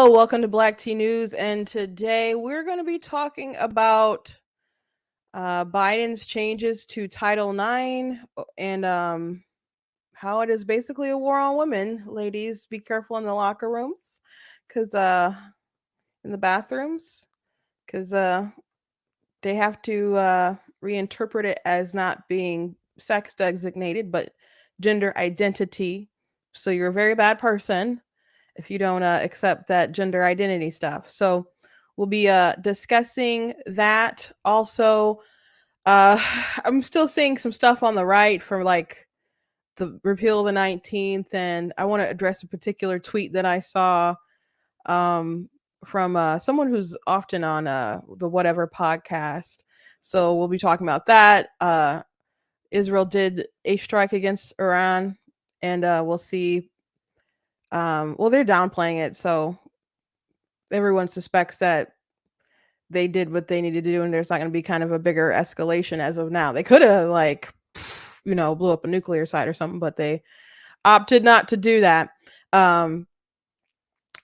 Hello, welcome to Black Tea News, and today we're going to be talking about Biden's changes to Title IX and how it is basically a war on women. Ladies, be careful in the locker rooms, because in the bathrooms, because they have to reinterpret it as not being sex designated, but gender identity. So you're a very bad person if you don't accept that gender identity stuff. So we'll be discussing that. Also, I'm still seeing some stuff on the right from like the repeal of the 19th, and I want to address a particular tweet that I saw um, from someone who's often on the Whatever podcast. So we'll be talking about that. Israel did a strike against Iran, and we'll see. Well, they're downplaying it, so everyone suspects that they did what they needed to do, and there's not going to be kind of a bigger escalation as of now. They could have blew up a nuclear site or something, but they opted not to do that. And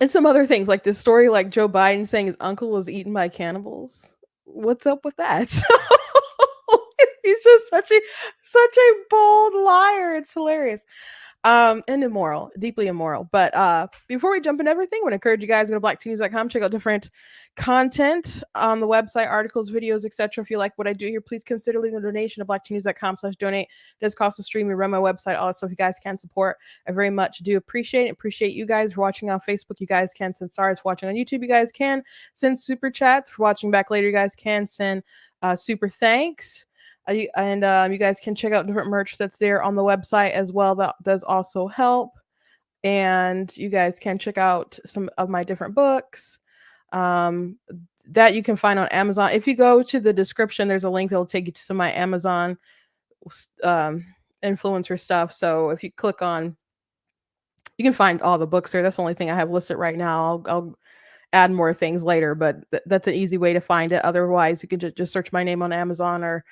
some other things like this story, like Joe Biden saying his uncle was eaten by cannibals. What's up with that? He's just such a bold liar. It's hilarious. And immoral, deeply immoral. But before we jump into everything, I want to encourage you guys to go to blacktnews.com, check out different content on the website, articles, videos, etc. If you like what I do here, please consider leaving a donation at blacktnews.com/donate. It does cost a stream. We run my website, all that stuff you guys can support. I very much do appreciate it. Appreciate you guys for watching on Facebook. You guys can send stars. For watching on YouTube, you guys can send super chats. For watching back later, you guys can send super thanks. You guys can check out different merch that's there on the website as well. That does also help. And you guys can check out some of my different books that you can find on Amazon. If you go to the description, there's a link that will take you to some of my Amazon influencer stuff. So if you click on, you can find all the books there. That's the only thing I have listed right now. I'll add more things later, but that's an easy way to find it. Otherwise, you can just search my name on Amazon, or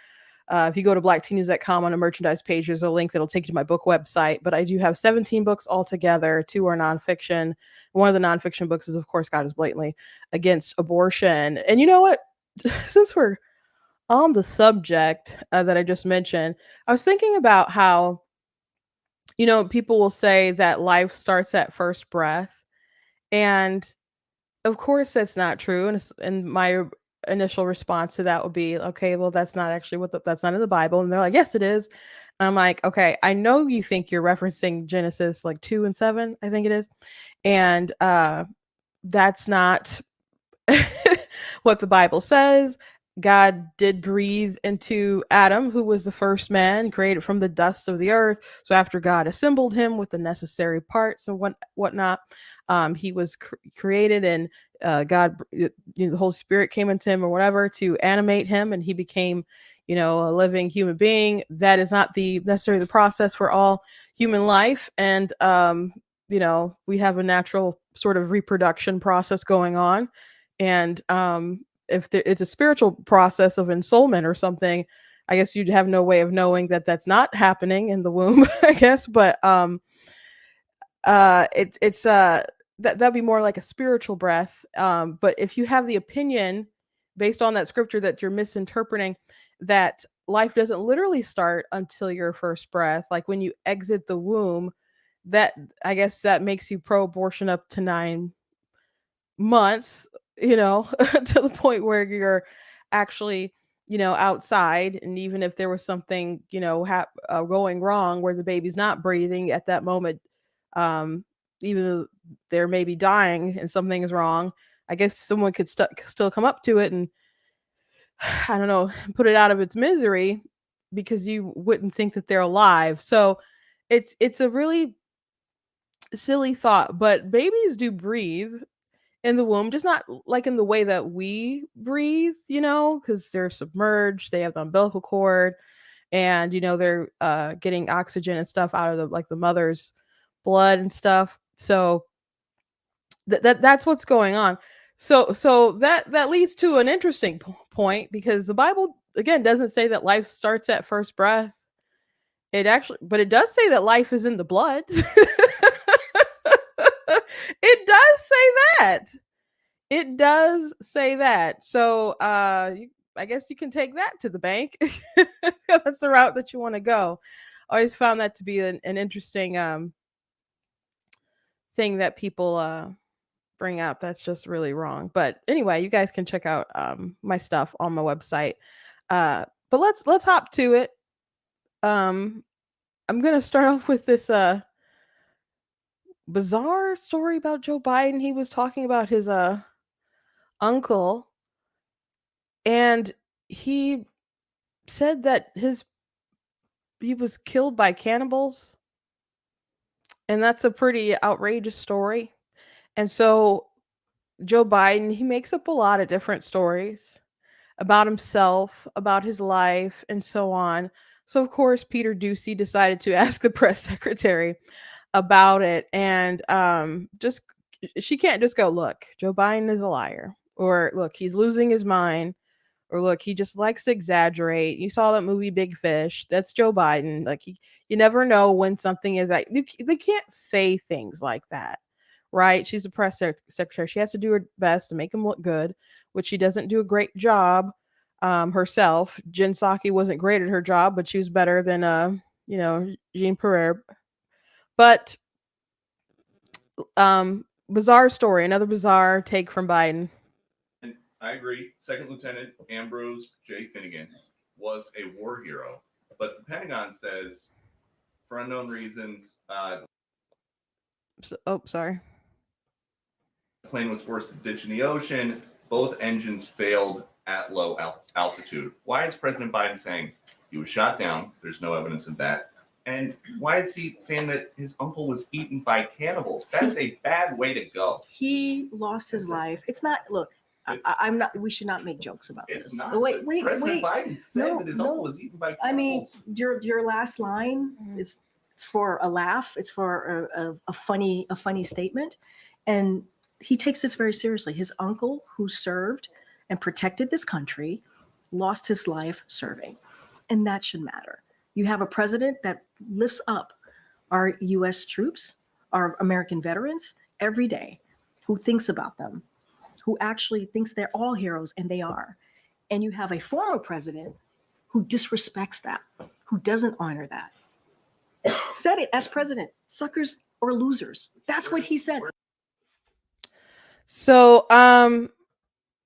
if you go to blacktnews.com on a merchandise page, there's a link that'll take you to my book website. But I do have 17 books altogether. 2 are nonfiction. One of the nonfiction books is, of course, God is blatantly against abortion. And you know what? Since we're on the subject that I just mentioned, I was thinking about how, people will say that life starts at first breath. And of course, that's not true. And my initial response to that would be, okay, well, that's not actually that's not in the Bible. And they're like, yes, it is. And I'm like, okay, I know you think you're referencing Genesis like 2:7, I think it is. And that's not what the Bible says. God did breathe into Adam, who was the first man created from the dust of the earth. So after God assembled him with the necessary parts and whatnot, he was created, and God, the Holy Spirit came into him or whatever to animate him, and he became, a living human being. That is not necessarily the process for all human life, and we have a natural sort of reproduction process going on, and if it's a spiritual process of ensoulment or something, I guess you'd have no way of knowing that that's not happening in the womb, I guess. But it's that'd be more like a spiritual breath. But if you have the opinion based on that scripture that you're misinterpreting, that life doesn't literally start until your first breath, like when you exit the womb, that I guess that makes you pro-abortion up to 9 months, to the point where you're actually, outside. And even if there was something, going wrong where the baby's not breathing at that moment, even though they're maybe dying and something is wrong, I guess someone could still come up to it and, I don't know, put it out of its misery, because you wouldn't think that they're alive. So it's a really silly thought, but babies do breathe in the womb, just not like in the way that we breathe, because they're submerged, they have the umbilical cord, and they're getting oxygen and stuff out of the mother's blood and stuff. So that's what's going on. So that leads to an interesting point, because the Bible again doesn't say that life starts at first breath. But it does say that life is in the blood. It does say that. It does say that. So I guess you can take that to the bank. That's the route that you want to go. I always found that to be an interesting thing that people bring up. That's just really wrong. But anyway, you guys can check out my stuff on my website. But let's hop to it. I'm gonna start off with this bizarre story about Joe Biden. He was talking about his uncle, and he said that he was killed by cannibals, and that's a pretty outrageous story. And so Joe Biden, he makes up a lot of different stories about himself, about his life, and so on. So of course, Peter Ducey decided to ask the press secretary about it, and just she can't just go, look, Joe Biden is a liar, or look, he's losing his mind, or look, he just likes to exaggerate. You saw that movie Big Fish. That's Joe Biden. Like you never know when something is like they can't say things like that, right? She's a press secretary. She has to do her best to make him look good, which she doesn't do a great job herself. Jen Psaki wasn't great at her job, but she was better than Jean Pierre. But bizarre story, another bizarre take from Biden. And I agree. Second Lieutenant Ambrose J. Finnegan was a war hero, but the Pentagon says, for unknown reasons, sorry. the plane was forced to ditch in the ocean. Both engines failed at low altitude. Why is President Biden saying he was shot down? There's no evidence of that. And why is he saying that his uncle was eaten by cannibals? That's a bad way to go. He lost his life. It's not. Look, I'm not. We should not make jokes about It's this. not. Wait. President Biden said that his uncle was eaten by cannibals. I mean, your last line is it's for a laugh. It's for a funny statement, and he takes this very seriously. His uncle, who served and protected this country, lost his life serving, and that should matter. You have a president that lifts up our U.S. troops, our American veterans every day, who thinks about them, who actually thinks they're all heroes, and they are. And you have a former president who disrespects that, who doesn't honor that. Said it as president, suckers or losers. That's what he said. So,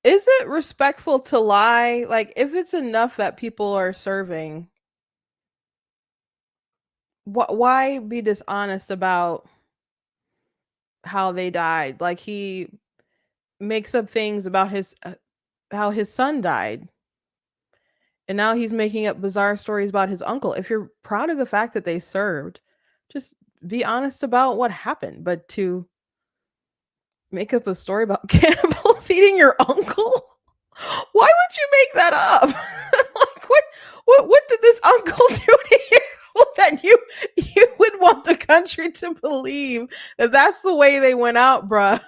is it respectful to lie? Like, if it's enough that people are serving, why be dishonest about how they died? Like, he makes up things about his how his son died, and now he's making up bizarre stories about his uncle. If you're proud of the fact that they served, just be honest about what happened. But to make up a story about cannibals eating your uncle, why would you make that up? Like, what did this uncle do to you that you would want the country to believe that that's the way they went out, bruh?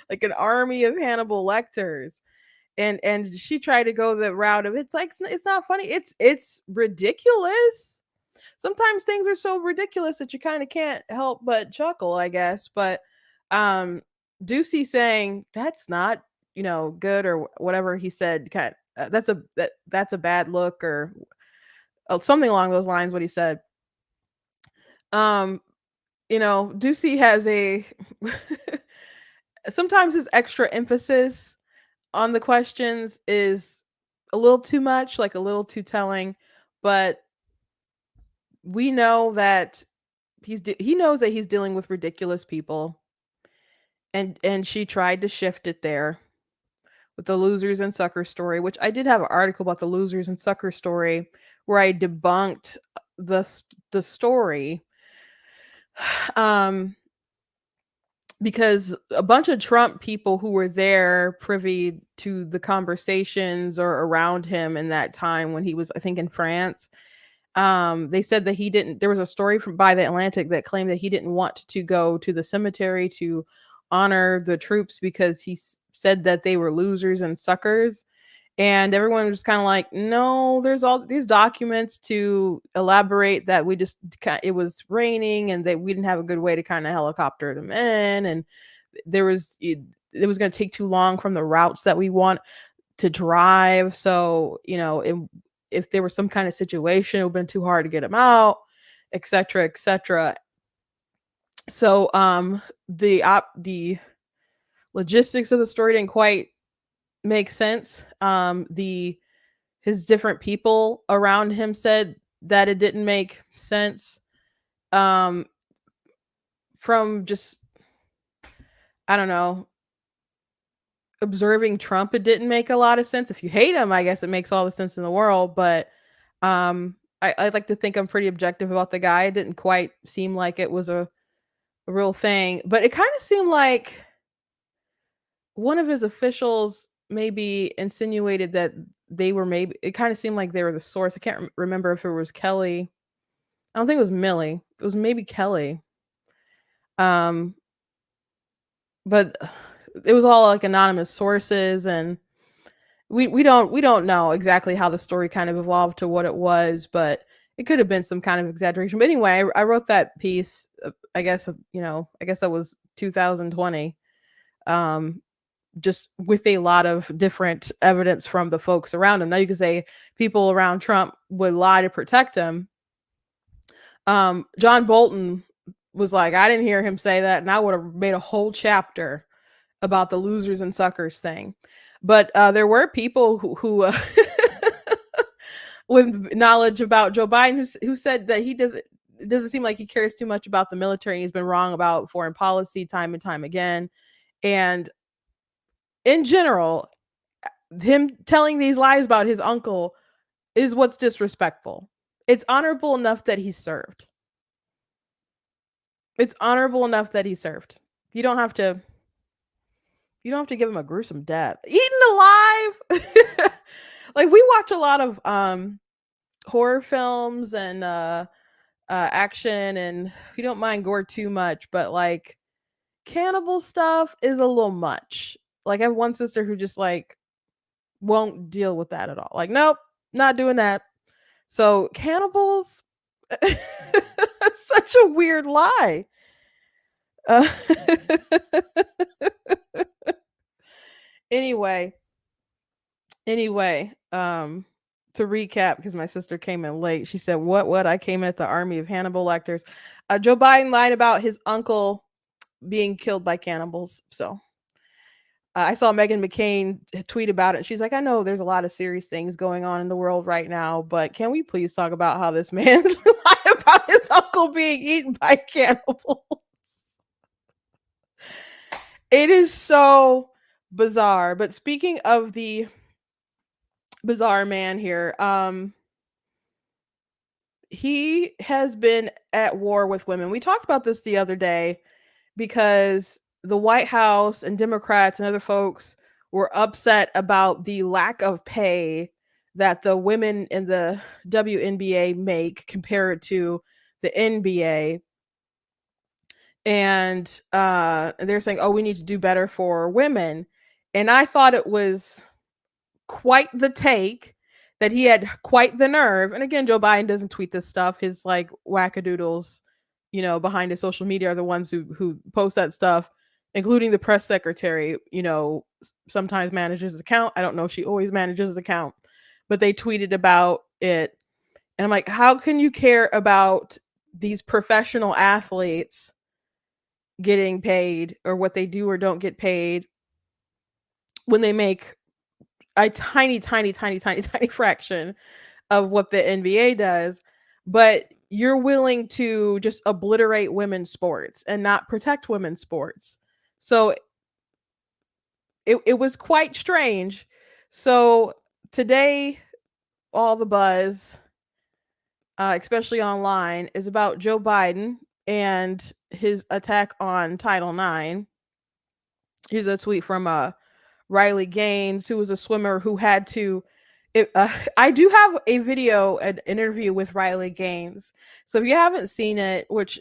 Like an army of Hannibal Lecters. And she tried to go the route of it's like it's not funny. It's ridiculous. Sometimes things are so ridiculous that you kind of can't help but chuckle, I guess. But Ducey saying that's not good, or whatever he said, kind of, that's a bad look, or something along those lines, what he said. Ducey has a sometimes his extra emphasis on the questions is a little too much, like a little too telling, but we know that he knows that he's dealing with ridiculous people, and she tried to shift it there with the losers and sucker story, which I did have an article about the losers and sucker story where I debunked the story, because a bunch of Trump people who were there privy to the conversations or around him in that time when he was, I think, in France, they said that there was a story by the Atlantic that claimed that he didn't want to go to the cemetery to honor the troops because he said that they were losers and suckers. And everyone was kind of like, no, there's all these documents to elaborate that it was raining and that we didn't have a good way to kind of helicopter them in. And it was going to take too long from the routes that we want to drive. So, if there was some kind of situation, it would have been too hard to get him out, et cetera, et cetera. So, the logistics of the story didn't quite make sense. His different people around him said that it didn't make sense. From just, I don't know, observing Trump, it didn't make a lot of sense. If you hate him, I guess it makes all the sense in the world. But I like to think I'm pretty objective about the guy. It didn't quite seem like it was a real thing, but it kind of seemed like one of his officials maybe insinuated that it kind of seemed like they were the source. I can't remember if it was Kelly. I don't think it was Millie. It was maybe Kelly. But it was all like anonymous sources, and we don't know exactly how the story kind of evolved to what it was, but it could have been some kind of exaggeration. But anyway, I wrote that piece, I guess that was 2020, just with a lot of different evidence from the folks around him. Now you could say people around Trump would lie to protect him. John Bolton was like, I didn't hear him say that, and I would have made a whole chapter about the losers and suckers thing. But there were people who with knowledge about Joe Biden who said that it doesn't seem like he cares too much about the military, and he's been wrong about foreign policy time and time again. And in general, him telling these lies about his uncle is what's disrespectful. It's honorable enough that he served. It's honorable enough that he served. You don't have to give him a gruesome death. Eaten alive. Like, we watch a lot of horror films and action, and we don't mind gore too much, but like cannibal stuff is a little much. Like, I have one sister who just like won't deal with that at all. Like, nope, not doing that. So cannibals, that's such a weird lie. Anyway, to recap, because my sister came in late, she said, what? I came in at the army of Hannibal Lecters. Joe Biden lied about his uncle being killed by cannibals. So I saw Meghan McCain tweet about it. She's like, I know there's a lot of serious things going on in the world right now, but can we please talk about how this man lied about his uncle being eaten by cannibals? It is so bizarre. But speaking of the bizarre man here, he has been at war with women. We talked about this the other day because the White House and Democrats and other folks were upset about the lack of pay that the women in the WNBA make compared to the NBA. And they're saying, oh, we need to do better for women. And I thought it was quite the take, that he had quite the nerve. And again, Joe Biden doesn't tweet this stuff. His like wackadoodles, behind his social media are the ones who post that stuff, including the press secretary, sometimes manages his account. I don't know if she always manages his account, but they tweeted about it. And I'm like, how can you care about these professional athletes getting paid, or what they do or don't get paid, when they make a tiny fraction of what the NBA does, but you're willing to just obliterate women's sports and not protect women's sports? So it was quite strange. So today, all the buzz, especially online, is about Joe Biden and his attack on Title IX. Here's a tweet from Riley Gaines, who was a swimmer who had to. I do have a video, an interview with Riley Gaines. So if you haven't seen it, which,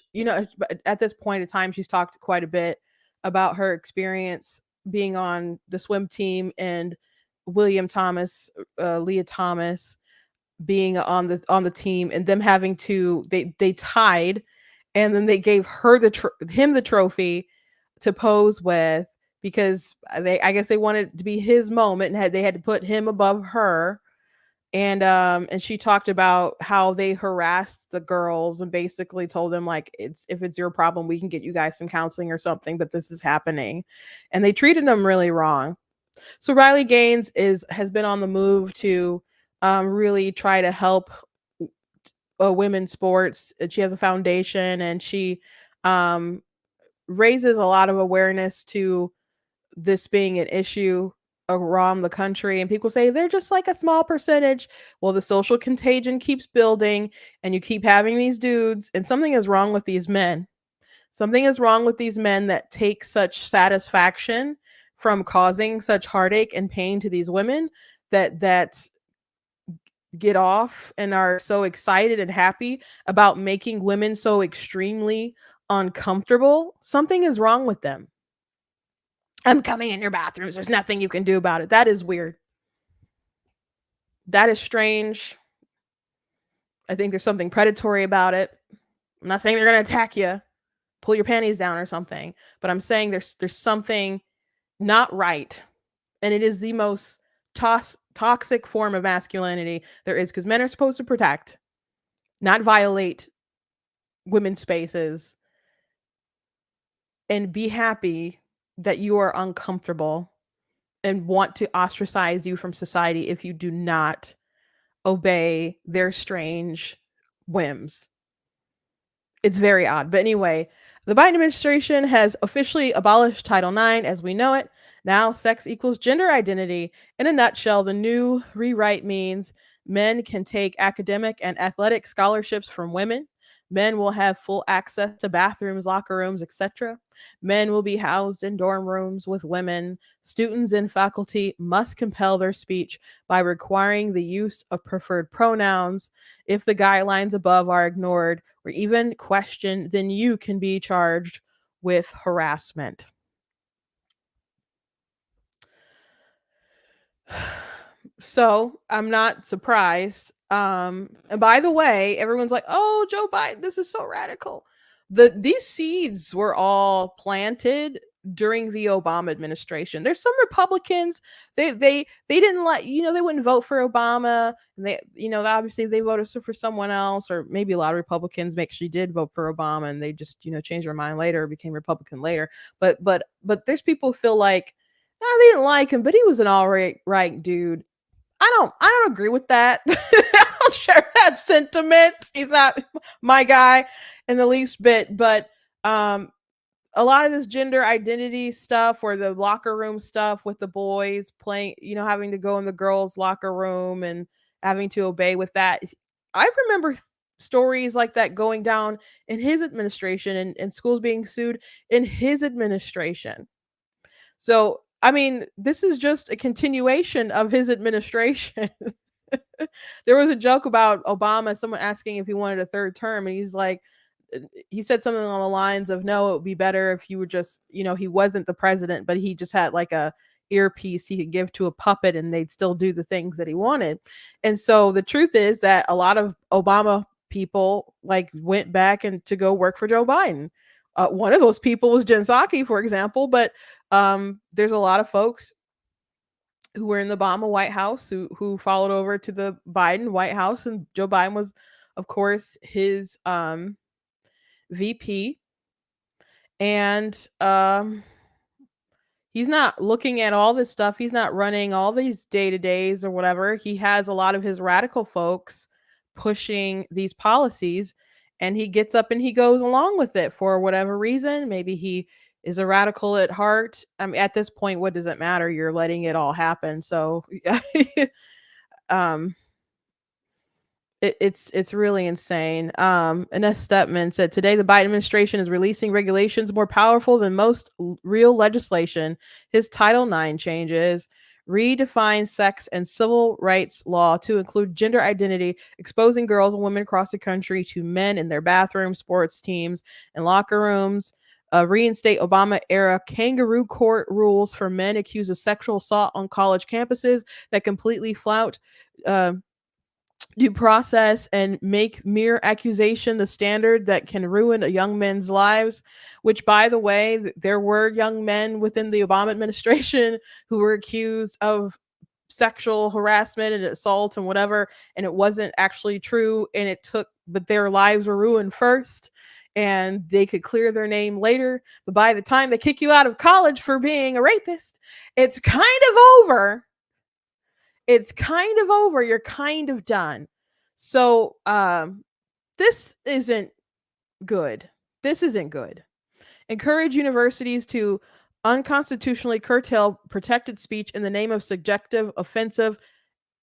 at this point in time, she's talked quite a bit about her experience being on the swim team, and William Thomas, Leah Thomas being on the team, and them having to, they tied, and then they gave her him the trophy to pose with, because I guess they wanted it to be his moment, and they had to put him above her. And she talked about how they harassed the girls and basically told them, like, if it's your problem, we can get you guys some counseling or something, but this is happening. And they treated them really wrong. So Riley Gaines has been on the move to really try to help women's sports. She has a foundation, and she raises a lot of awareness to this being an issue around the country. And people say they're just like a small percentage. Well, the social contagion keeps building, and you keep having these dudes, and something is wrong with these men. Something is wrong with these men that take such satisfaction from causing such heartache and pain to these women, that get off and are so excited and happy about making women so extremely uncomfortable. Something is wrong with them. I'm coming in your bathrooms. There's nothing you can do about it. That is weird. That is strange. I think there's something predatory about it. I'm not saying they're going to attack you, pull your panties down or something, but I'm saying there's something not right. And it is the most toxic form of masculinity there is, because men are supposed to protect, not violate women's spaces, and be happy that you are uncomfortable and want to ostracize you from society if you do not obey their strange whims. It's very odd. But anyway, the Biden administration has officially abolished Title IX as we know it. Now, sex equals gender identity. In a nutshell, the new rewrite means men can take academic and athletic scholarships from women. Men will have full access to bathrooms, locker rooms, etc. Men will be housed in dorm rooms with women. Students and faculty must compel their speech by requiring the use of preferred pronouns. If the guidelines above are ignored or even questioned, then you can be charged with harassment. So I'm not surprised. And by the way, everyone's like, "Oh, Joe Biden, this is so radical." These seeds were all planted during the Obama administration. There's some Republicans, they didn't like, they wouldn't vote for Obama. And they, obviously they voted for someone else, or maybe a lot of Republicans actually did vote for Obama, and they just, changed their mind later, became Republican later. But there's people who feel like, no, they didn't like him, but he was an all right dude. I don't agree with that. I don't share that sentiment. He's not my guy in the least bit. But a lot of this gender identity stuff, or the locker room stuff with the boys playing, having to go in the girls' locker room and having to obey with that. I remember stories like that going down in his administration, and schools being sued in his administration. So, I mean, this is just a continuation of his administration. There was a joke about Obama, someone asking if he wanted a third term, and he's like, he said something along the lines of, no, it would be better if you were just, he wasn't the president, but he just had like a earpiece he could give to a puppet and they'd still do the things that he wanted. And so the truth is that a lot of Obama people like went back and to go work for Joe Biden. One of those people was Jen Psaki, for example, but there's a lot of folks who were in the Obama White House who followed over to the Biden White House, and Joe Biden was, of course, his VP. And he's not looking at all this stuff. He's not running all these day-to-days or whatever. He has a lot of his radical folks pushing these policies, and he gets up and he goes along with it for whatever reason. Maybe he is a radical at heart. I mean, at this point, what does it matter? You're letting it all happen. So it's really insane. Ines Stepman said, today the Biden administration is releasing regulations more powerful than most real legislation. His Title IX changes redefine sex and civil rights law to include gender identity, exposing girls and women across the country to men in their bathrooms, sports teams, and locker rooms. Reinstate Obama-era kangaroo court rules for men accused of sexual assault on college campuses that completely flout due process and make mere accusation the standard that can ruin a young man's lives, which, by the way, there were young men within the Obama administration who were accused of sexual harassment and assault and whatever, and it wasn't actually true, and but their lives were ruined first, and they could clear their name later, but by the time they kick you out of college for being a rapist, it's kind of over. It's kind of over. You're kind of done. So this isn't good. This isn't good. Encourage universities to unconstitutionally curtail protected speech in the name of subjective offense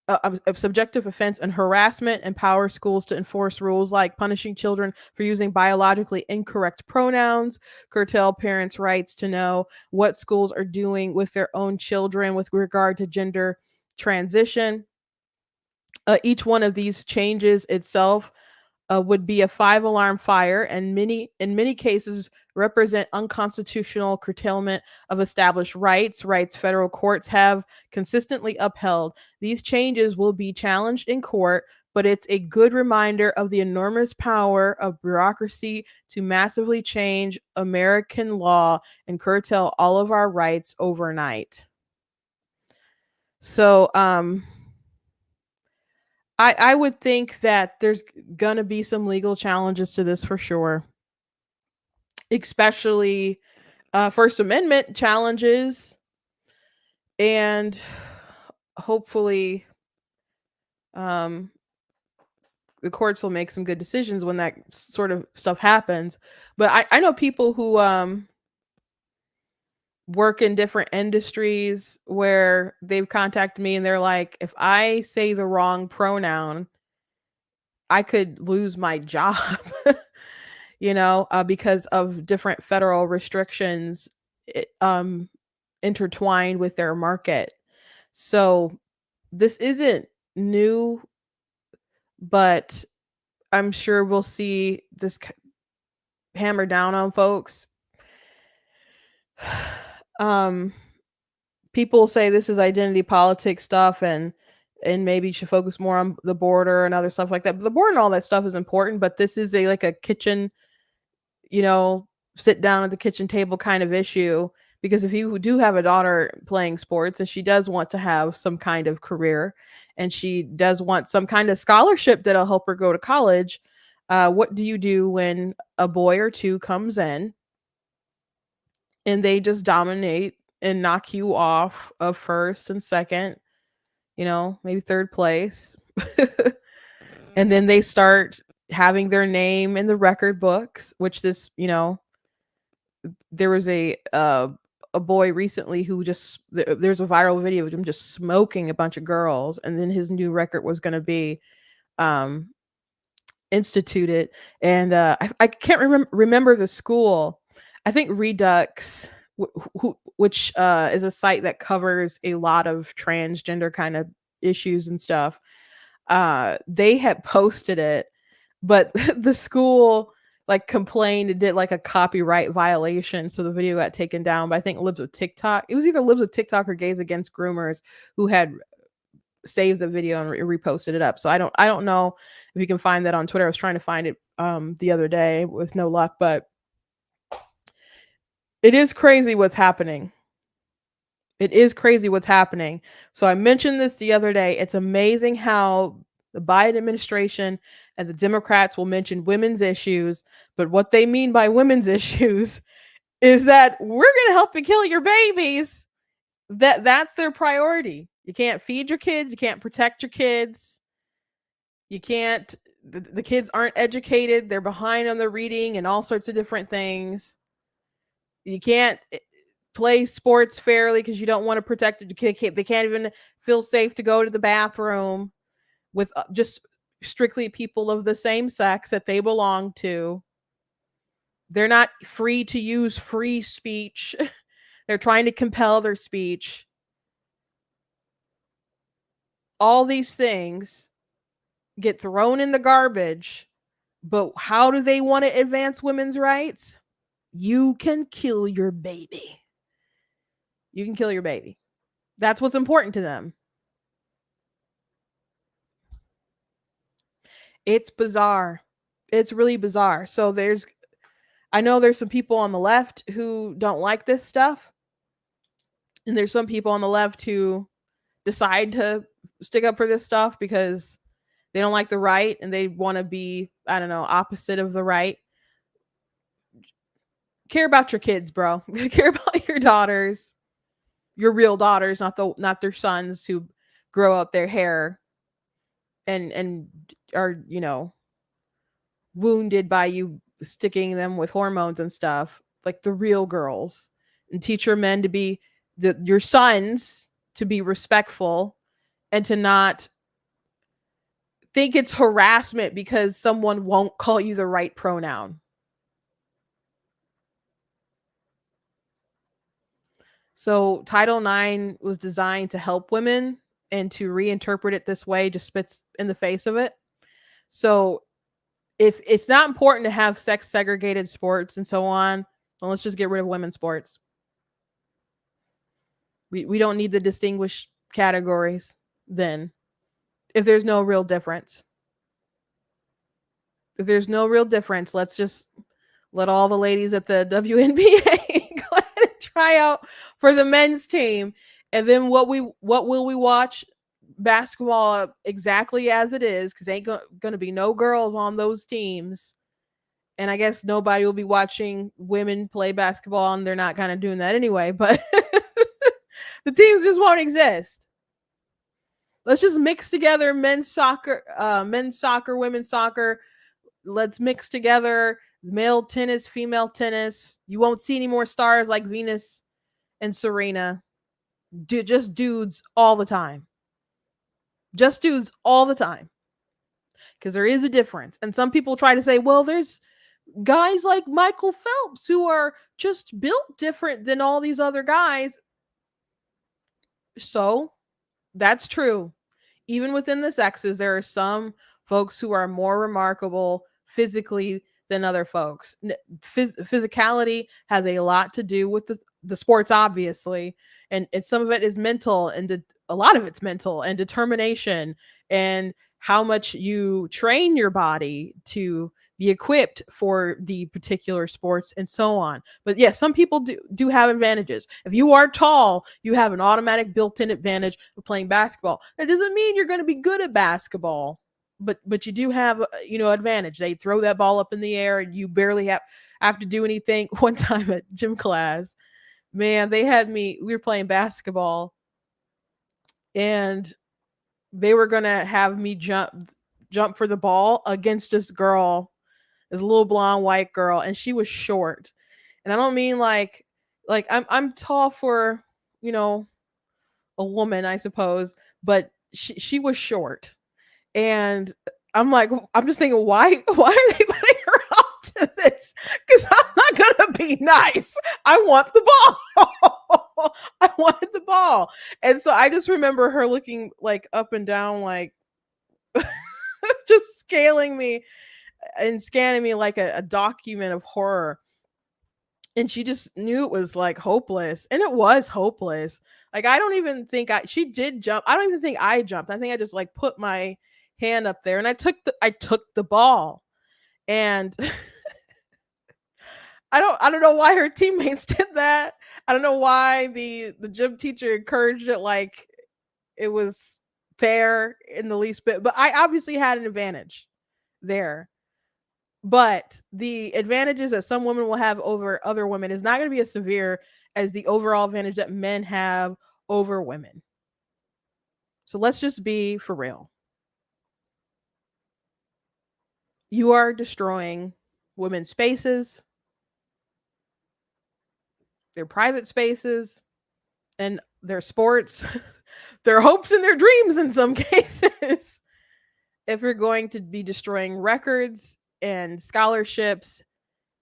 and harassment. Empower schools to enforce rules like punishing children for using biologically incorrect pronouns. Curtail parents' rights to know what schools are doing with their own children with regard to gender transition. Each one of these changes itself would be a 5-alarm fire, and in many cases represent unconstitutional curtailment of established rights federal courts have consistently upheld. These changes will be challenged in court, but it's a good reminder of the enormous power of bureaucracy to massively change American law and curtail all of our rights overnight. So I would think that there's gonna be some legal challenges to this for sure, especially First Amendment challenges, and hopefully the courts will make some good decisions when that sort of stuff happens. But I know people who work in different industries where they've contacted me and they're like, if I say the wrong pronoun, I could lose my job, because of different federal restrictions intertwined with their market. So this isn't new, but I'm sure we'll see this hammer down on folks. People say this is identity politics stuff, and maybe you should focus more on the border and other stuff like that. But the border and all that stuff is important, but this is a kitchen, sit down at the kitchen table kind of issue. Because if you do have a daughter playing sports and she does want to have some kind of career and she does want some kind of scholarship that'll help her go to college, what do you do when a boy or two comes in and they just dominate and knock you off of first and second, maybe third place? And then they start having their name in the record books, which there was a boy recently who there's a viral video of him just smoking a bunch of girls, and then his new record was going to be instituted. And I can't remember the school. I think Redux, which is a site that covers a lot of transgender kind of issues and stuff. They had posted it, but the school complained and did a copyright violation, so the video got taken down. But I think Libs of TikTok, it was either Libs of TikTok or Gays Against Groomers, who had saved the video and reposted it up. So I don't know if you can find that on Twitter. I was trying to find it the other day with no luck, but it is crazy what's happening. It is crazy what's happening. So I mentioned this the other day. It's amazing how the Biden administration and the Democrats will mention women's issues, but what they mean by women's issues is that we're going to help you kill your babies. That's their priority. You can't feed your kids. You can't protect your kids. You can't, the kids aren't educated. They're behind on their reading and all sorts of different things. You can't play sports fairly because you don't want to protect the kid. They can't even feel safe to go to the bathroom with just strictly people of the same sex that they belong to. They're not free to use free speech. They're trying to compel their speech. All these things get thrown in the garbage, but how do they want to advance women's rights? You can kill your baby. You can kill your baby. That's what's important to them. It's bizarre. It's really bizarre. So I know there's some people on the left who don't like this stuff, and there's some people on the left who decide to stick up for this stuff because they don't like the right and they want to be, I don't know, opposite of the right. Care about your kids, bro. Care about your daughters, your real daughters, not their sons who grow out their hair and are, wounded by you sticking them with hormones and stuff, like the real girls. And teach your men to be your sons to be respectful and to not think it's harassment because someone won't call you the right pronoun. So Title IX was designed to help women, and to reinterpret it this way just spits in the face of it. So if it's not important to have sex segregated sports and so on, then let's just get rid of women's sports. We don't need the distinguished categories then, if there's no real difference. If there's no real difference, let's just let all the ladies at the WNBA go ahead and try out for the men's team. And then what will we watch? Basketball exactly as it is, because ain't going to be no girls on those teams. And I guess nobody will be watching women play basketball, and they're not kind of doing that anyway. But the teams just won't exist. Let's just mix together men's soccer, women's soccer. Let's mix together male tennis, female tennis. You won't see any more stars like Venus and Serena. Just dudes all the time. Just dudes all the time. Because there is a difference. And some people try to say, well, there's guys like Michael Phelps who are just built different than all these other guys. So that's true. Even within the sexes, there are some folks who are more remarkable physically than other folks. Physicality has a lot to do with the sports, obviously. And some of it is mental, and a lot of it's mental and determination, and how much you train your body to be equipped for the particular sports and so on. But yes, some people do have advantages. If you are tall, you have an automatic built-in advantage of playing basketball. That doesn't mean you're going to be good at basketball, but you do have, advantage. They throw that ball up in the air and you barely have to do anything. One time at gym class, man, we were playing basketball and they were going to have me jump for the ball against this girl, this little blonde white girl, and she was short. And I don't mean like I'm tall for, a woman, I suppose, but she was short. And I'm just thinking, why are they putting her up to this? Because I'm not gonna be nice. I want the ball. I wanted the ball. And so I just remember her looking like up and down, like just scaling me and scanning me like a document of horror. And she just knew it was like hopeless. And it was hopeless. Like, I don't even think she did jump. I don't even think I jumped. I think I just like put my hand up there and I took the ball. And I don't know why her teammates did that. I don't know why the gym teacher encouraged it like it was fair in the least bit, but I obviously had an advantage there. But the advantages that some women will have over other women is not going to be as severe as the overall advantage that men have over women. So let's just be for real. You are destroying women's spaces, their private spaces, and their sports, their hopes and their dreams in some cases. If you're going to be destroying records and scholarships,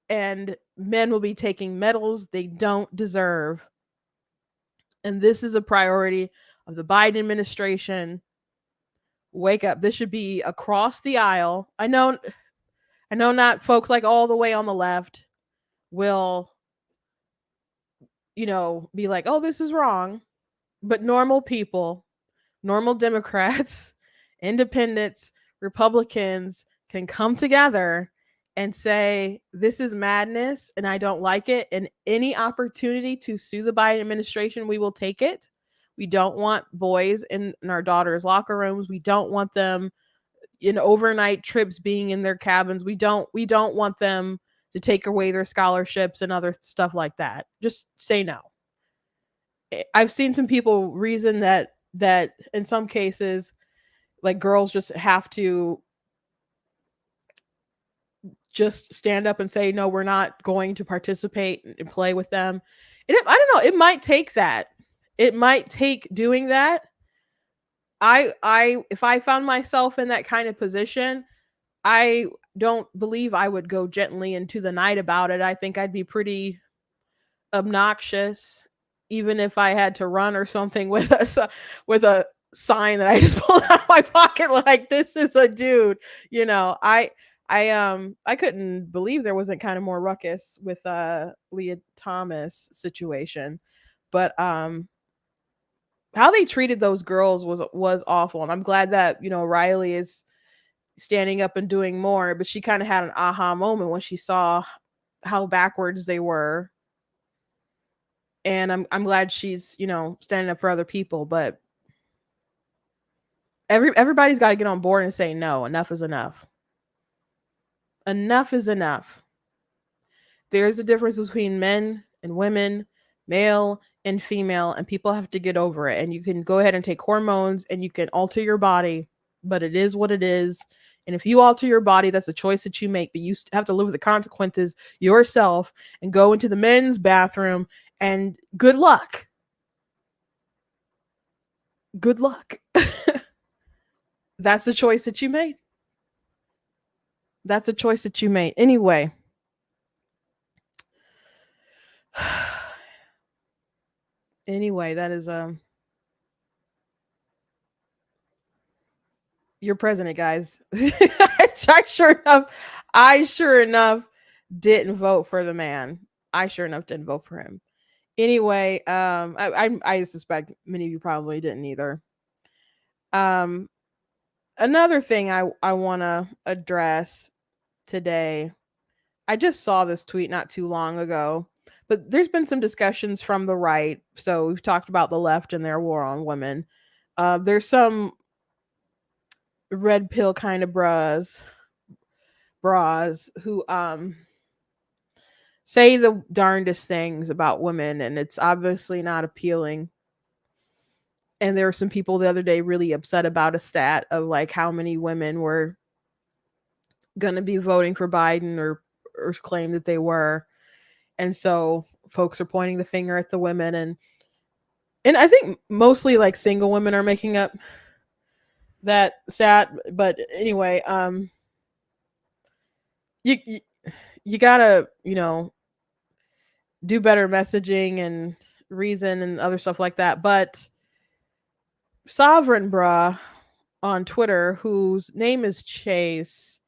and men will be taking medals they don't deserve. And this is a priority of the Biden administration. Wake up. This should be across the aisle. I know not folks like all the way on the left will, be like, oh, this is wrong. But normal people, normal Democrats, independents, Republicans, can come together and say, this is madness and I don't like it, and any opportunity to sue the Biden administration, we will take it. We don't want boys in our daughters' locker rooms. We don't want them in overnight trips being in their cabins. We don't want them to take away their scholarships and other stuff like that. Just say no. I've seen some people reason that in some cases, like, girls just have to just stand up and say, no, we're not going to participate and play with them. And I don't know, it might take that. It might take doing that. If I found myself in that kind of position, I don't believe I would go gently into the night about it. I think I'd be pretty obnoxious, even if I had to run or something with a sign that I just pulled out of my pocket, like, this is a dude. You know, I couldn't believe there wasn't kind of more ruckus with Leah Thomas situation, but how they treated those girls was awful. And I'm glad that, you know, Riley is standing up and doing more, but she kind of had an aha moment when she saw how backwards they were. And I'm glad she's, you know, standing up for other people, but everybody's got to get on board and say, no, enough is enough. Enough is enough. There's a difference between men and women, male and female, and people have to get over it. And you can go ahead and take hormones and you can alter your body, but it is what it is. And if you alter your body, that's a choice that you make, but you have to live with the consequences yourself and go into the men's bathroom, and good luck. Good luck. That's the choice that you made. That's a choice that you made. Anyway. Anyway, that is your president, guys. I sure enough didn't vote for the man. I sure enough didn't vote for him. Anyway, I suspect many of you probably didn't either. Another thing I want to address today. I just saw this tweet not too long ago, but there's been some discussions from the right. So we've talked about the left and their war on women. There's some red pill kind of bras who say the darndest things about women, and it's obviously not appealing. And there were some people the other day really upset about a stat of like how many women were going to be voting for Biden or claim that they were. And so folks are pointing the finger at the women, and I think mostly like single women are making up that stat. But anyway, you gotta, you know, do better messaging and reason and other stuff like that. But Sovereign Bra on Twitter, whose name is Chase,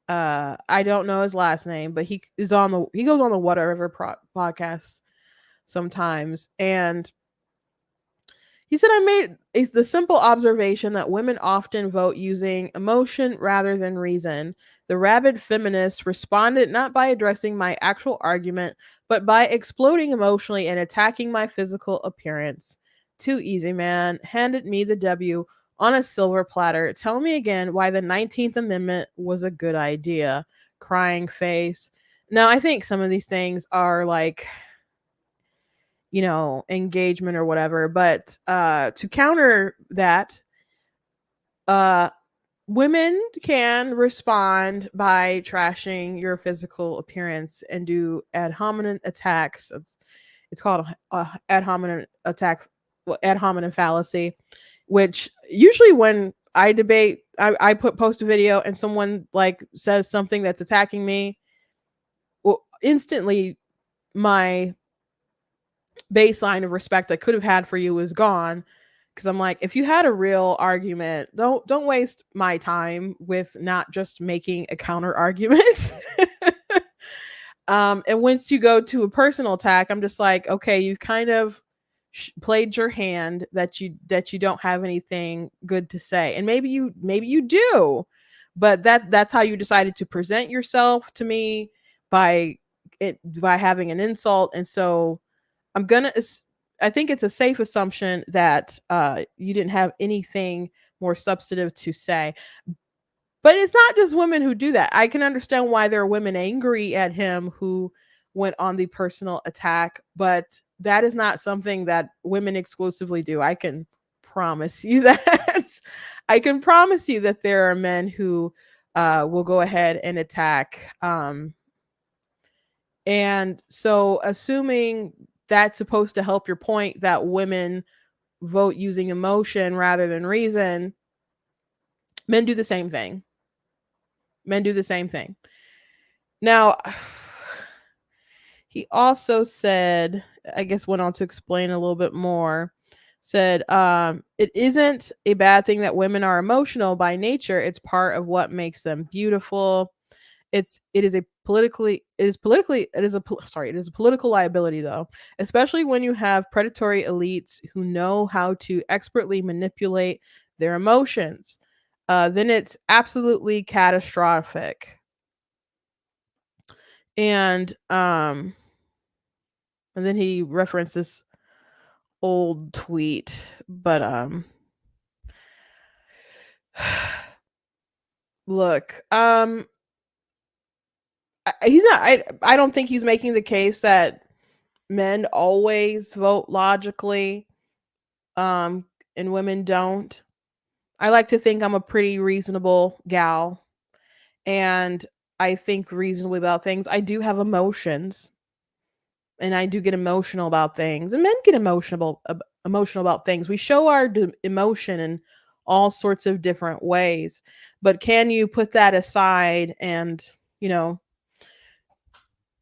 I don't know his last name, but he goes on the Whatever podcast sometimes, and he said, I made the simple observation that women often vote using emotion rather than reason. The rabid feminist responded not by addressing my actual argument, but by exploding emotionally and attacking my physical appearance. Too easy, man. Handed me the W on a silver platter. Tell me again why the 19th Amendment was a good idea. Crying face. Now, I think some of these things are like, you know, engagement or whatever, but to counter that, women can respond by trashing your physical appearance and do ad hominem attacks. It's called ad hominem attack, ad hominem fallacy, which usually when I debate, I post a video and someone like says something that's attacking me, well, instantly my baseline of respect I could have had for you is gone, because I'm like, if you had a real argument, don't waste my time with not just making a counter argument. And once you go to a personal attack, I'm just like, okay, you've kind of played your hand that you don't have anything good to say, and maybe you do, but that's how you decided to present yourself to me, by having an insult. And so I think it's a safe assumption that you didn't have anything more substantive to say. But it's not just women who do that. I can understand why there are women angry at him who went on the personal attack, but that is not something that women exclusively do. I can promise you that. I can promise you that there are men who will go ahead and attack. And so, assuming that's supposed to help your point that women vote using emotion rather than reason, men do the same thing. Men do the same thing. Now, he also said, I guess went on to explain a little bit more, said, it isn't a bad thing that women are emotional by nature. It's part of what makes them beautiful. It is a political liability, though, especially when you have predatory elites who know how to expertly manipulate their emotions. Then it's absolutely catastrophic. And then he referenced this old tweet, but look, he's not. I don't think he's making the case that men always vote logically, and women don't. I like to think I'm a pretty reasonable gal, and I think reasonably about things. I do have emotions, and I do get emotional about things, and men get emotional about things. We show our emotion in all sorts of different ways, but can you put that aside and,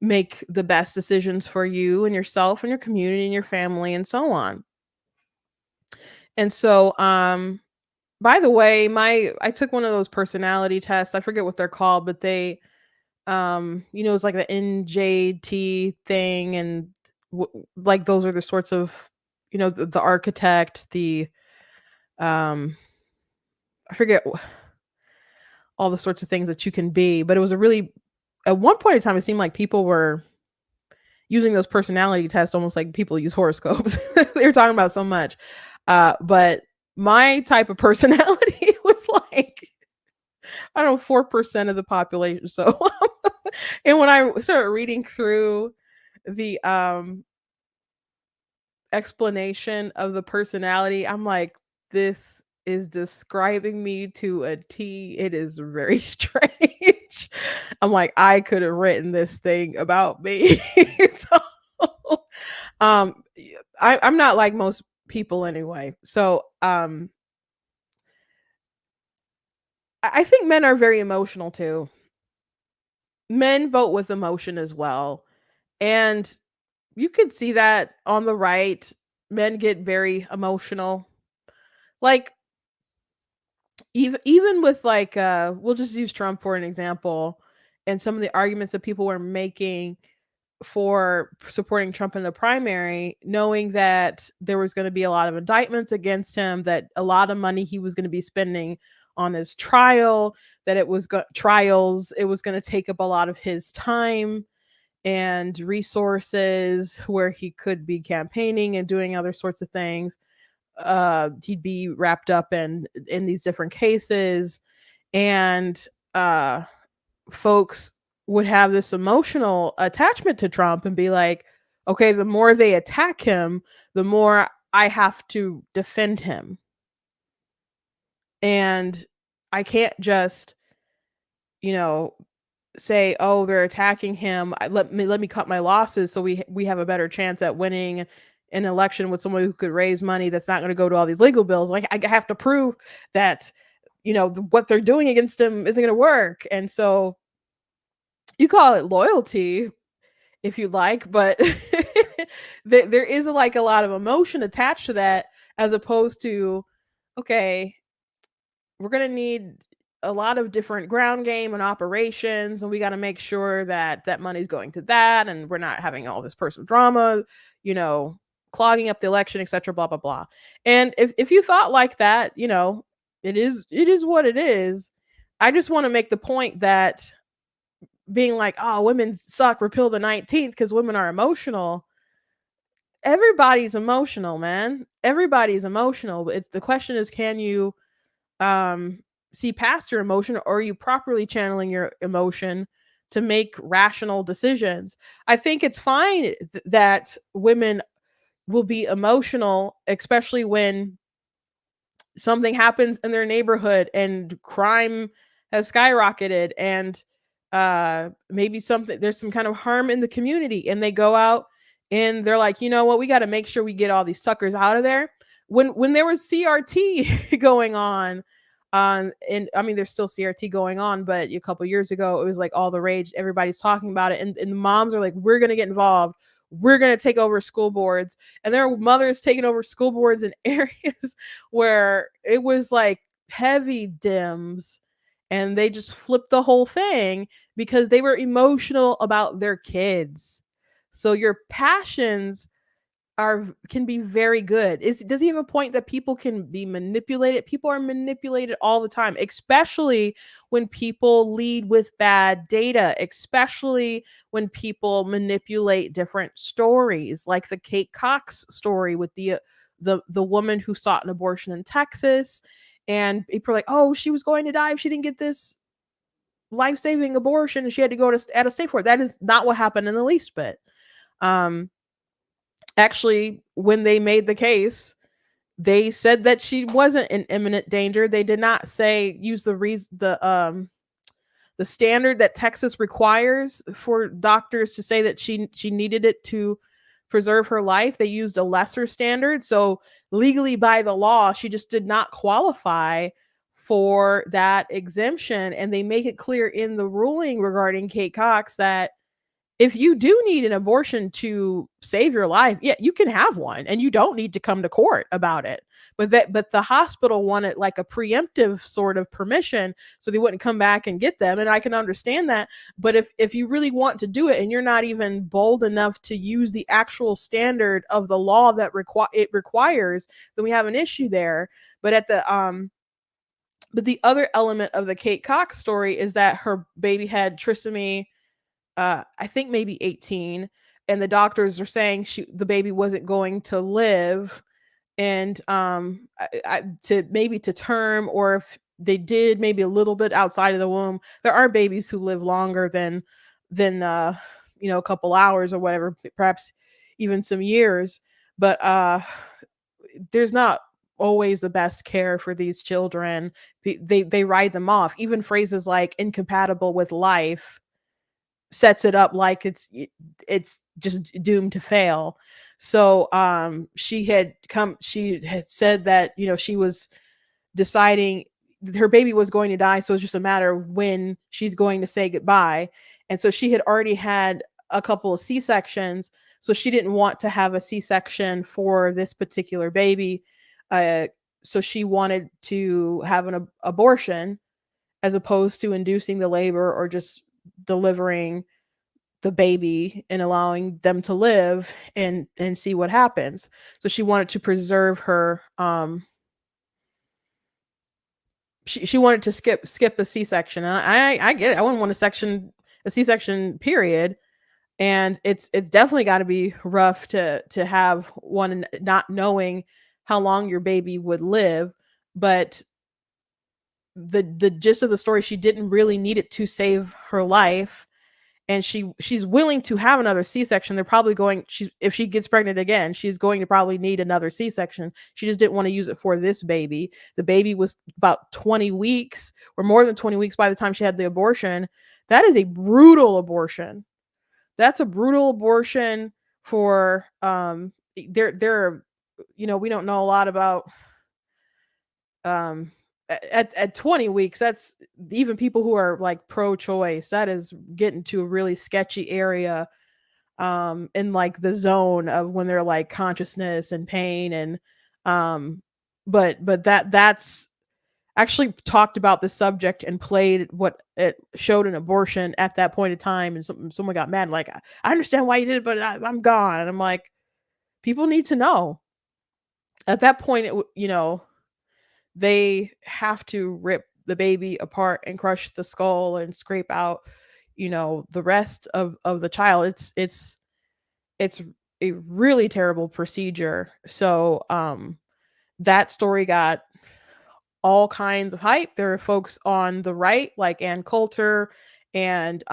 make the best decisions for you and yourself and your community and your family and so on? And so, by the way, I took one of those personality tests. I forget what they're called, but they, it's like the NJT thing, and like those are the sorts of, the architect, the, I forget all the sorts of things that you can be, but it was at one point in time, it seemed like people were using those personality tests almost like people use horoscopes. They were talking about so much. But my type of personality was like, I don't know, 4% of the population. So, and when I started reading through the explanation of the personality, I'm like, this is describing me to a T. It is very strange. I'm like, I could have written this thing about me. So, I'm not like most people anyway. So, I think men are very emotional too. Men vote with emotion as well. And you could see that on the right. Men get very emotional. Like, even with like, we'll just use Trump for an example, and some of the arguments that people were making for supporting Trump in the primary, knowing that there was going to be a lot of indictments against him, that a lot of money he was going to be spending on his trial, that it was trials, it was going to take up a lot of his time and resources where he could be campaigning and doing other sorts of things. He'd be wrapped up in these different cases, and folks would have this emotional attachment to Trump and be like, okay, the more they attack him, the more I have to defend him. And I can't just, say, oh, they're attacking him. Let me cut my losses so we have a better chance at winning an election with someone who could raise money that's not going to go to all these legal bills. Like, I have to prove that, what they're doing against him isn't going to work. And so you call it loyalty if you like, but there is a lot of emotion attached to that, as opposed to, okay, we're going to need a lot of different ground game and operations, and we got to make sure that money's going to that, and we're not having all this personal drama, clogging up the election, etc., blah blah blah. And if you thought like that, it is what it is. I just want to make the point that being like, oh, women suck, repeal the 19th because women are emotional. Everybody's emotional, man. Everybody's emotional. It's the question is, can you see past your emotion, or are you properly channeling your emotion to make rational decisions? I think it's fine that women will be emotional, especially when something happens in their neighborhood and crime has skyrocketed, and maybe something, there's some kind of harm in the community, and they go out and they're like, you know what, we got to make sure we get all these suckers out of there. When there was CRT going on, and I mean there's still CRT going on, but a couple years ago it was like all the rage, everybody's talking about it, and the moms are like, we're going to get involved, we're going to take over school boards. And there are mothers taking over school boards in areas where it was like heavy dims, and they just flipped the whole thing because they were emotional about their kids. So your passions can be very good. Does he have a point that people can be manipulated? People are manipulated all the time, especially when people lead with bad data, especially when people manipulate different stories, like the Kate Cox story with the woman who sought an abortion in Texas, and people are like, oh, she was going to die if she didn't get this life-saving abortion and she had to go to out of state for it. That is not what happened in the least bit. Actually, when they made the case, they said that she wasn't in imminent danger. They did not use the standard that Texas requires for doctors to say that she needed it to preserve her life. They used a lesser standard. So legally, by the law, she just did not qualify for that exemption. And they make it clear in the ruling regarding Kate Cox that if you do need an abortion to save your life, yeah, you can have one and you don't need to come to court about it. But the hospital wanted like a preemptive sort of permission so they wouldn't come back and get them. And I can understand that. But if you really want to do it and you're not even bold enough to use the actual standard of the law that it requires, then we have an issue there. But but the other element of the Kate Cox story is that her baby had trisomy, I think maybe 18, and the doctors are saying the baby wasn't going to live, and to term, or if they did, maybe a little bit outside of the womb. There are babies who live longer than a couple hours or whatever, perhaps even some years, but there's not always the best care for these children. They write them off. Even phrases like incompatible with life sets it up like it's just doomed to fail. So she had said that she was deciding her baby was going to die, so it's just a matter of when she's going to say goodbye. And so she had already had a couple of C-sections, so she didn't want to have a C-section for this particular baby. So she wanted to have an abortion as opposed to inducing the labor or just delivering the baby and allowing them to live and see what happens. So she wanted to preserve her she wanted to skip the C-section. And I get it. I wouldn't want a C-section period. And it's definitely got to be rough to have one not knowing how long your baby would live. But the gist of the story, she didn't really need it to save her life, and she's willing to have another C-section. They're probably if she gets pregnant again, she's going to probably need another C-section. She just didn't want to use it for this baby. The baby was about 20 weeks or more than 20 weeks by the time she had the abortion. That is a brutal abortion. That's a brutal abortion for there we don't know a lot about at 20 weeks. That's even people who are like pro-choice, that is getting to a really sketchy area in like the zone of when they're like consciousness and pain, and but that's actually talked about the subject and played what it showed an abortion at that point in time, and someone got mad like, I understand why you did it, but I'm gone. And I'm like, people need to know at that point they have to rip the baby apart and crush the skull and scrape out, the rest of the child. It's a really terrible procedure. So that story got all kinds of hype. There are folks on the right like Ann Coulter and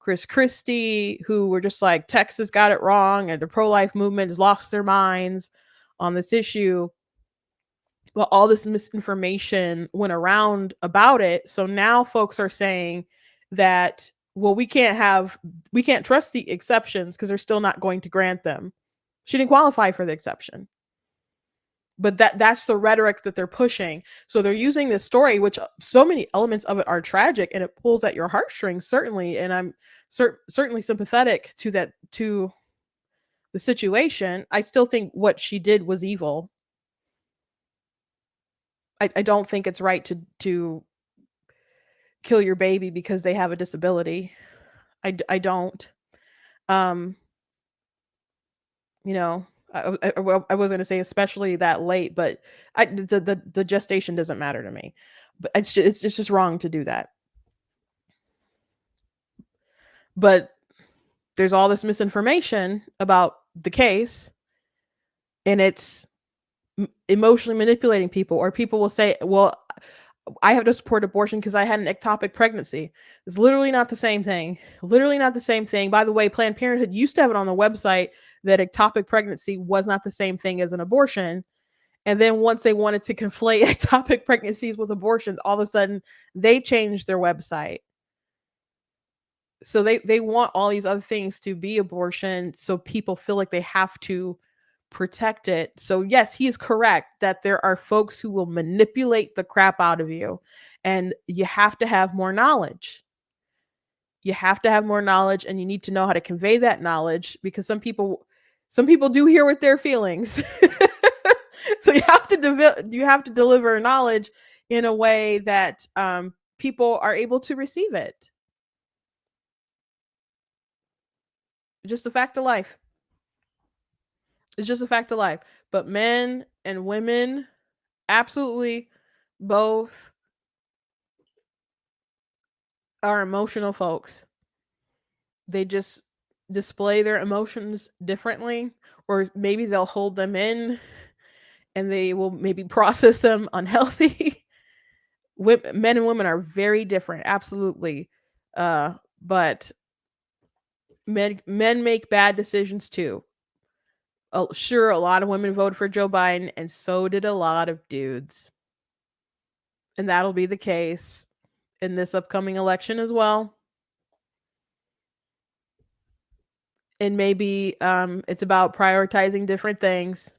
Chris Christie who were just like, Texas got it wrong and the pro-life movement has lost their minds on this issue. But all this misinformation went around about it. So now folks are saying that, well, we can't trust the exceptions because they're still not going to grant them. She didn't qualify for the exception. But that's the rhetoric that they're pushing. So they're using this story, which so many elements of it are tragic and it pulls at your heartstrings, certainly. And I'm certainly sympathetic to the situation. I still think what she did was evil. I don't think it's right to kill your baby because they have a disability. I don't. I was going to say especially that late, but the gestation doesn't matter to me. But it's just wrong to do that. But there's all this misinformation about the case, and it's emotionally manipulating people, or people will say, well, I have to support abortion because I had an ectopic pregnancy. It's literally not the same thing. Literally not the same thing. By the way, Planned Parenthood used to have it on the website that ectopic pregnancy was not the same thing as an abortion. And then once they wanted to conflate ectopic pregnancies with abortions, all of a sudden they changed their website. So they want all these other things to be abortion, so people feel like they have to protect it. So yes, he is correct that there are folks who will manipulate the crap out of you, and you have to have more knowledge. You have to have more knowledge, and you need to know how to convey that knowledge, because some people do hear with their feelings. So you have to deliver knowledge in a way that people are able to receive it. Just a fact of life. It's just a fact of life. But men and women, absolutely both, are emotional folks. They just display their emotions differently, or maybe they'll hold them in and they will maybe process them unhealthy. Men and women are very different, absolutely. But men make bad decisions too. Sure, a lot of women voted for Joe Biden, and so did a lot of dudes. And that'll be the case in this upcoming election as well. And maybe it's about prioritizing different things.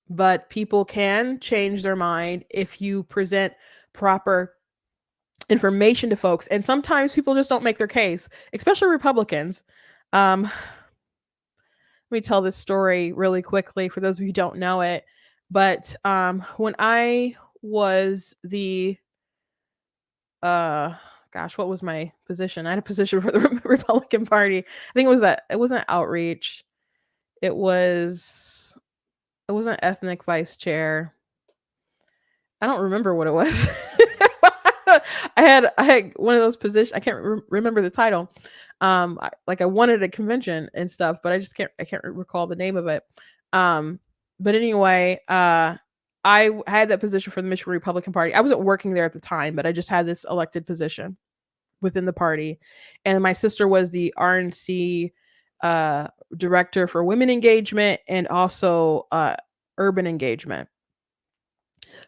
But people can change their mind if you present proper information to folks. And sometimes people just don't make their case, especially Republicans. Let me tell this story really quickly for those of you who don't know it. But when I was the what was my position? I had a position for the Republican Party. I think it wasn't outreach. It was an ethnic vice chair. I don't remember what it was. I had one of those positions. I can't remember the title. I wanted a convention and stuff, but I can't recall the name of it. But anyway, I had that position for the Michigan Republican Party. I wasn't working there at the time, but I just had this elected position within the party. And my sister was the RNC director for women engagement and also urban engagement.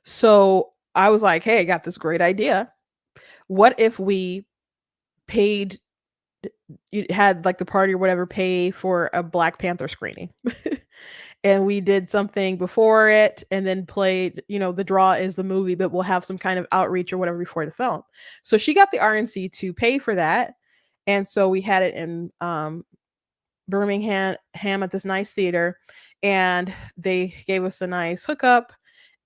So I was like, hey, I got this great idea. What if we had like the party or whatever pay for a Black Panther screening? And we did something before it and then played, the draw is the movie, but we'll have some kind of outreach or whatever before the film. So she got the RNC to pay for that. And so we had it in Birmingham at this nice theater, and they gave us a nice hookup,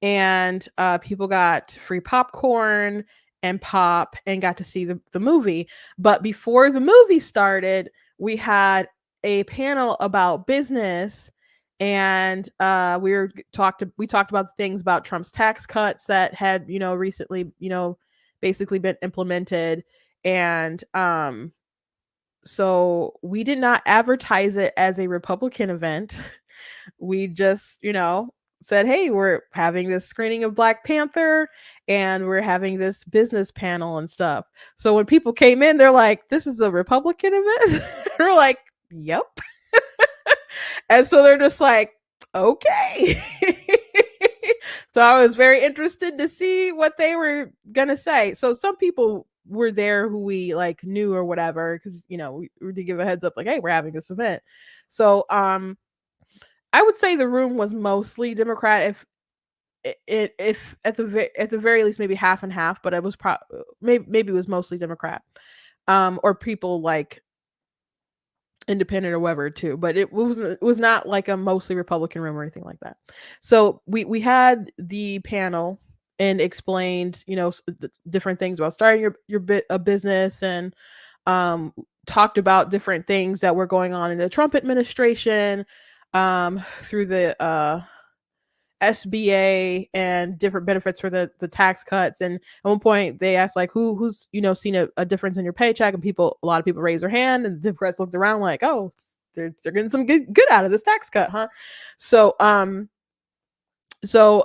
and people got free popcorn and pop and got to see the movie. But before the movie started, we had a panel about business and we talked about the things about Trump's tax cuts that had, recently, basically been implemented. And so we did not advertise it as a Republican event. We just, said, hey, we're having this screening of Black Panther and we're having this business panel and stuff. So when people came in, they're like, this is a Republican event? We're like, yep. And so they're just like, okay. So I was very interested to see what they were gonna say. So some people were there who we like knew or whatever, because we were to give a heads up, like, hey, we're having this event. So I would say the room was mostly Democrat, if at the very least maybe half and half, but it was maybe it was mostly Democrat, or people like independent or whatever too, but it was not like a mostly Republican room or anything like that. So we had the panel and explained different things about starting a business, and talked about different things that were going on in the Trump administration, through the SBA and different benefits for the tax cuts. And at one point they asked, like, who's seen a difference in your paycheck, and a lot of people raised their hand, and the press looked around like, oh, they're getting some good out of this tax cut, huh? So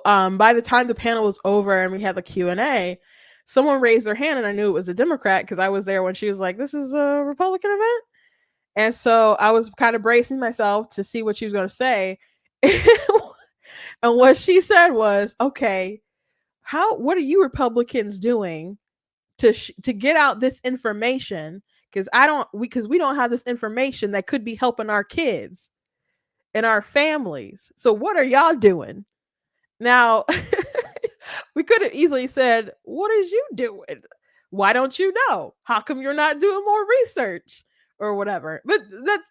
by the time the panel was over and we had the Q&A, someone raised their hand, and I knew it was a Democrat because I was there when she was like, this is a Republican event. And so I was kind of bracing myself to see what she was going to say. And what she said was, okay, what are you Republicans doing to get out this information? Because we don't have this information that could be helping our kids and our families. So what are y'all doing? Now, we could have easily said, what is you doing? Why don't you know? How come you're not doing more research or whatever? But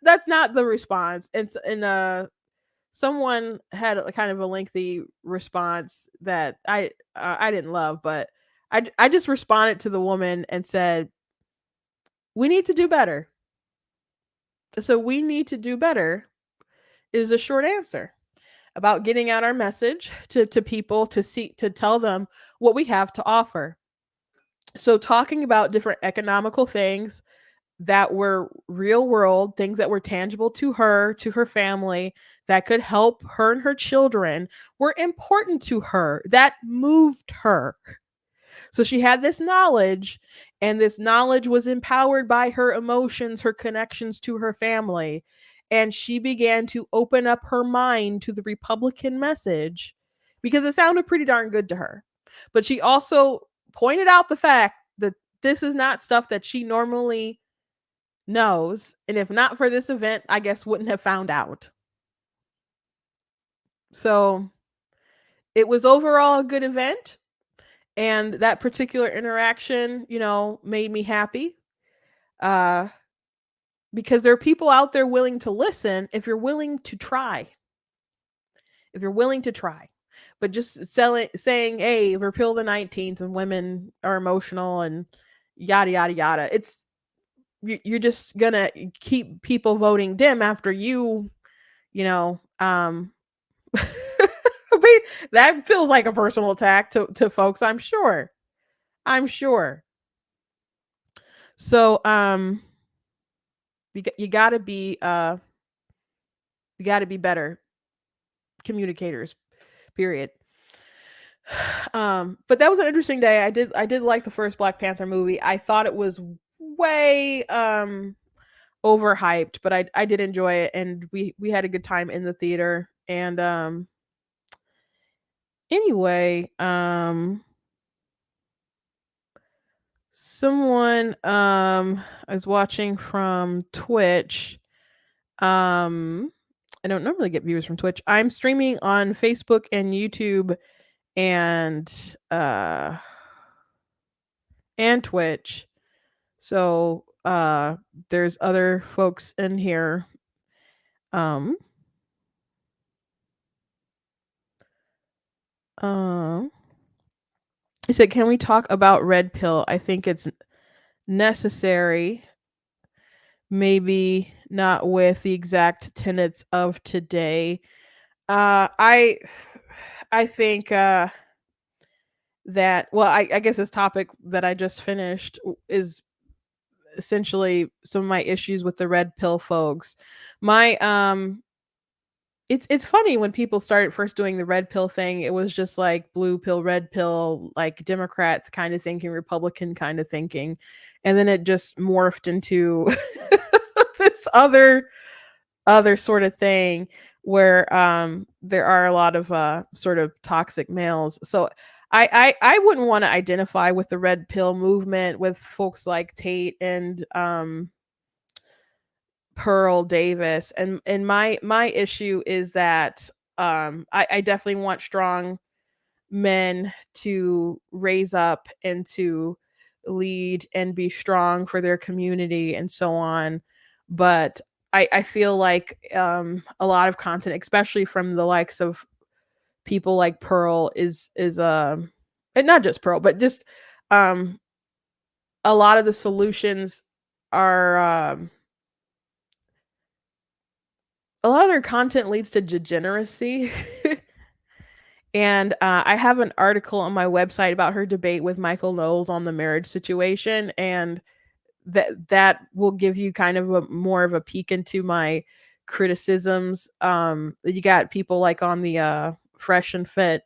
that's not the response. And someone had a kind of a lengthy response that I didn't love, but I just responded to the woman and said, we need to do better. So we need to do better is a short answer about getting out our message to people, to tell them what we have to offer. So talking about different economical things that were real world, things that were tangible to her family, that could help her and her children, were important to her, that moved her. So she had this knowledge, and this knowledge was empowered by her emotions, her connections to her family. And she began to open up her mind to the Republican message because it sounded pretty darn good to her. But she also pointed out the fact that this is not stuff that she normally knows. And if not for this event, I guess wouldn't have found out. So it was overall a good event. And that particular interaction, made me happy. Because there are people out there willing to listen if you're willing to try. If you're willing to try. But just saying, hey, repeal the 19th and women are emotional and yada, yada, yada. You're just gonna keep people voting Dem after that feels like a personal attack to folks, I'm sure. So you gotta be better communicators, period. But that was an interesting day. I did like the first Black Panther movie. I thought it was way overhyped, but I did enjoy it, and we had a good time in the theater. And anyway, someone is watching from Twitch. I don't normally get viewers from Twitch. I'm streaming on Facebook and YouTube and Twitch. So there's other folks in here. He said, can we talk about Red Pill? I think it's necessary. Maybe not with the exact tenets of today, I I think that, well, I guess this topic that I just finished is essentially some of my issues with the red pill folks. My it's funny when people started first doing the red pill thing, it was just like blue pill, red pill, like Democrat kind of thinking, Republican kind of thinking. And then it just morphed into this other sort of thing where there are a lot of sort of toxic males. So I wouldn't want to identify with the red pill movement with folks like Tate and Pearl Davis. And my issue is that I definitely want strong men to raise up and to lead and be strong for their community and so on. But I feel like a lot of content, especially from the likes of people like Pearl, is and not just Pearl, but just um a lot of the solutions are a lot of their content leads to degeneracy. And I have an article on my website about her debate with Michael Knowles on the marriage situation, and that will give you kind of a more of a peek into my criticisms. You got people like on the Fresh and Fit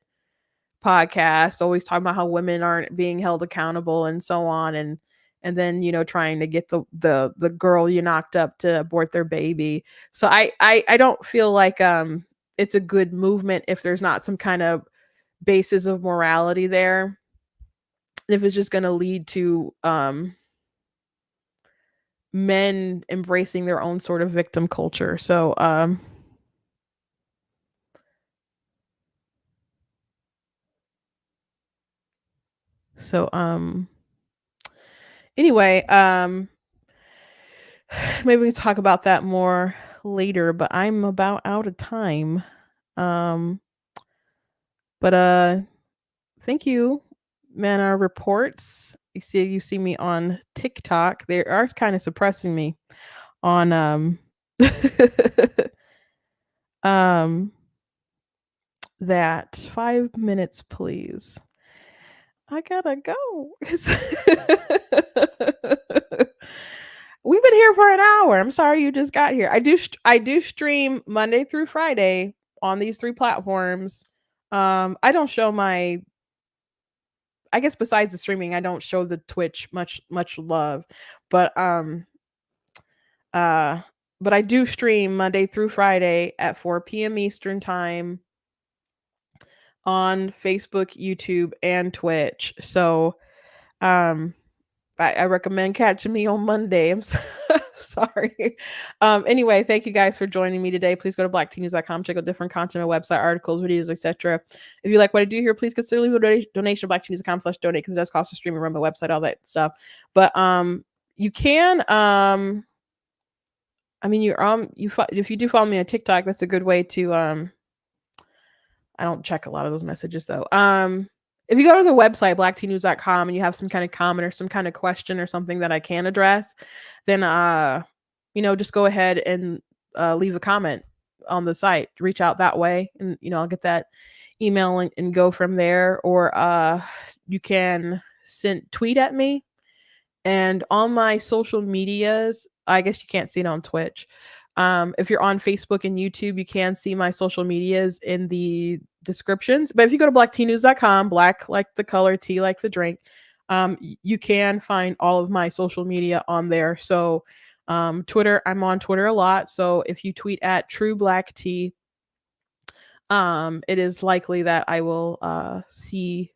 podcast always talking about how women aren't being held accountable and so on, and then trying to get the girl you knocked up to abort their baby. So I don't feel like it's a good movement if there's not some kind of basis of morality there, if it's just going to lead to men embracing their own sort of victim culture. So anyway, maybe we can talk about that more later, but I'm about out of time. um but thank you, Mana Reports. You see me on TikTok. They are kind of suppressing me on um that. 5 minutes, please. I gotta go. We've been here for an hour. I'm sorry you just got here. I do stream Monday through Friday on these 3 platforms. I don't show my, I guess besides the streaming, I don't show the Twitch much love. But uh but I do stream Monday through Friday at 4 p.m. Eastern time on Facebook, YouTube, and Twitch. So um I recommend catching me on Monday. I'm sorry. Anyway, thank you guys for joining me today. Please go to blacktnews.com, check out different content on my website, articles, videos, etc. If you like what I do here, please consider leaving a donation at blacktnews.com/donate, because it does cost to stream and run my website, all that stuff. But you can I mean, if you do follow me on TikTok, that's a good way to I don't check a lot of those messages though. If you go to the website blacktnews.com and you have some kind of comment or some kind of question or something that I can address, then just go ahead and leave a comment on the site. Reach out that way, and I'll get that email and go from there. Or you can tweet at me. And on my social medias, I guess you can't see it on Twitch. If you're on Facebook and YouTube, you can see my social medias in the descriptions. But if you go to blacktnews.com, black like the color, tea like the drink, you can find all of my social media on there. So Twitter, I'm on Twitter a lot. So if you tweet at True Black Tea, it is likely that I will see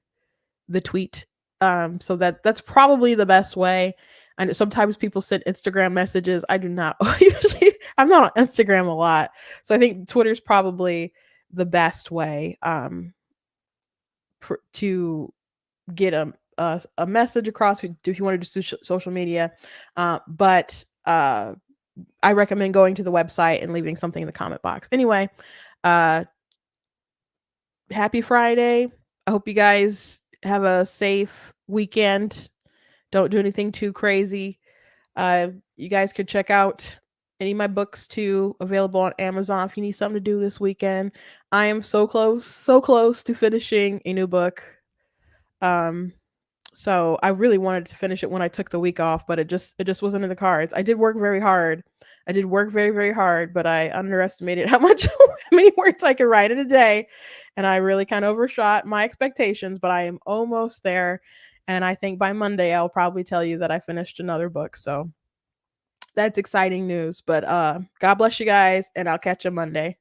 the tweet. So that's probably the best way. And sometimes people send Instagram messages. I do not usually, I'm not on Instagram a lot. So I think Twitter's probably the best way to get a message across if you want to do social media. But I recommend going to the website and leaving something in the comment box. Anyway, happy Friday. I hope you guys have a safe weekend. Don't do anything too crazy. You guys could check out Any of my books too available on Amazon if you need something to do this weekend. I am so close to finishing a new book. So I really wanted to finish it when I took the week off, but it just wasn't in the cards. I did work very hard. I did work very, very hard, but I underestimated how many words I could write in a day. And I really kind of overshot my expectations, but I am almost there. And I think by Monday I'll probably tell you that I finished another book. So that's exciting news. But God bless you guys, and I'll catch you Monday.